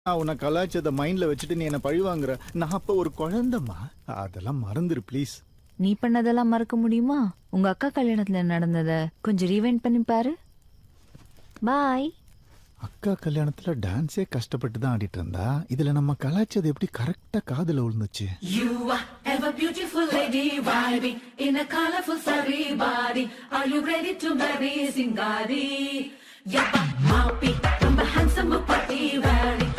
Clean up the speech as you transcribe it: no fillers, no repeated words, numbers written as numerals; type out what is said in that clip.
நான் உன்னை கலாய்ச்சத மைண்ட்ல வச்சுட்டு நீ என்ன பழி வாங்குற. நான் அப்ப ஒரு குழந்தைம்மா. அதெல்லாம் மறந்துரு ப்ளீஸ். நீ பண்ணதெல்லாம் மறக்க முடியுமா? உங்க அக்கா கல்யாணத்துல நடந்தத கொஞ்சம் ரீவைண்ட் பண்ணி பாரு. பாய். அக்கா கல்யாணத்துல டான்ஸே கஷ்டப்பட்டு தான் ஆடிட்டு இருந்தா. இதுல நம்ம கலாய்ச்சது எப்படி கரெக்டா காதுல விழுந்துச்சு. You are ever beautiful lady vibing in a colorful sari body. Are you ready to marry Singari? Yappa, maupi, ரொம்ப handsome patti wearing.